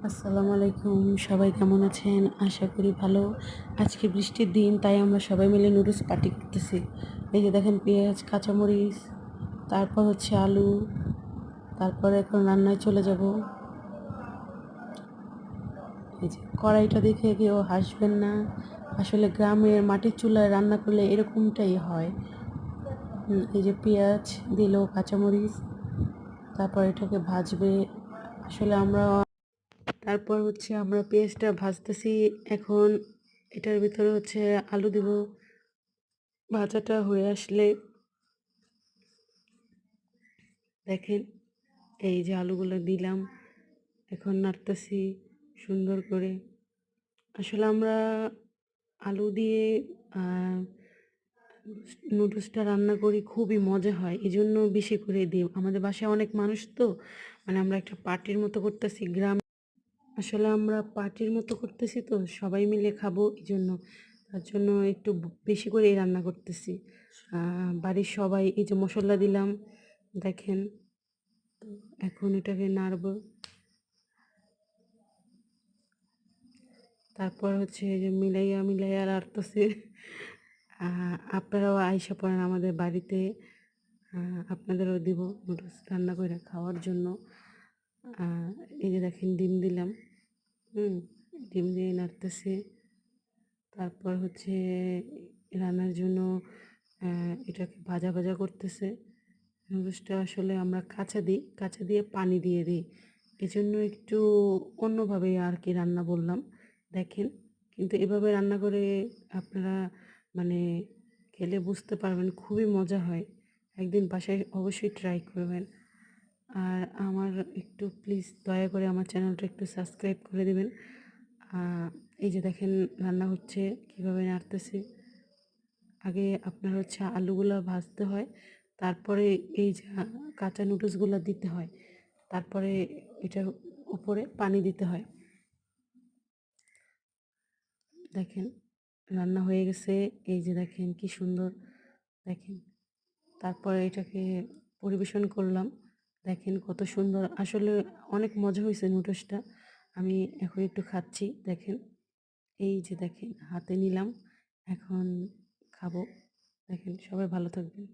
আসসালামু আলাইকুম, সবাই কেমন আছেন? আশা করি ভালো। আজকে বৃষ্টির দিন, তাই আমরা সবাই মিলে নুডলস পার্টি করতেছি। এই যে দেখেন পেঁয়াজ, কাঁচামরিচ, তারপর হচ্ছে আলু, তারপরে এখন রান্নায় চলে যাব। এই যে কড়াইটা দেখে কেউ হাসবেন না, আসলে গ্রামের মাটির চুলায় রান্না করলে এরকমটাই হয়। এই যে পেঁয়াজ দিল, কাঁচামরিচ, তারপর এটাকে ভাজবে। আসলে তারপর হচ্ছে আমরা পেঁয়াজটা ভাজতেছি। এখন এটার ভিতরে হচ্ছে আলু দিব। ভাজাটা হয়ে আসলে দেখেন, এই যে আলুগুলো দিলাম, এখন নাড়তেছি সুন্দর করে। আসলে আমরা আলু দিয়ে নুডলসটা রান্না করি, খুবই মজা হয়, এই জন্য বেশি করে দিই। আমাদের বাসায় অনেক মানুষ তো, মানে আমরা একটা পার্টির মতো করতেছি গ্রাম। আসলে আমরা পার্টির মতো করতেছি তো, সবাই মিলে খাবো, এই জন্য তার জন্য একটু বেশি করেই রান্না করতেছি। বাড়ির সবাই, এই যে মশলা দিলাম দেখেন। তো এখন এটাকে নাড়বো। তারপর হচ্ছে এই যে মিলাইয়া মিলাইয়া নাড়তেছি। আপনারাও আইসা পড়েন আমাদের বাড়িতে, আপনাদেরও দিব নুডলস রান্না করে খাওয়ার জন্য। এই যে দেখেন ডিম দিলাম, ডিম দিয়ে নাড়তেছি। তারপর হচ্ছে রান্নার জন্য এটাকে ভাজা ভাজা করতেছে। নুডলসটা আসলে আমরা কাঁচা দিই, কাঁচা দিয়ে পানি দিয়ে দিই, এজন্য একটু অন্যভাবে আর কি রান্না বললাম। দেখেন, কিন্তু এভাবে রান্না করে আপনারা মানে খেলে বুঝতে পারবেন, খুবই মজা হয়। একদিন বাসায় অবশ্যই ট্রাই করবেন। আর আমার একটু প্লিজ দয়া করে আমার চ্যানেলটা একটু সাবস্ক্রাইব করে দেবেন। এই যে দেখেন রান্না হচ্ছে, কীভাবে নাড়তেছি। আগে আপনার হচ্ছে আলুগুলো ভাজতে হয়, তারপরে এই যে কাঁচা নুডলসগুলো দিতে হয়, তারপরে এটার উপরে পানি দিতে হয়। দেখেন রান্না হয়ে গেছে, এই যে দেখেন কি সুন্দর। দেখেন, তারপরে এটাকে পরিবেশন করলাম। দেখেন কত সুন্দর, আসলে অনেক মজা হয়েছে নুডলসটা। আমি এখন একটু খাচ্ছি, দেখেন। এই যে দেখেন হাতে নিলাম, এখন খাবো। দেখেন, সবাই ভালো থাকবেন।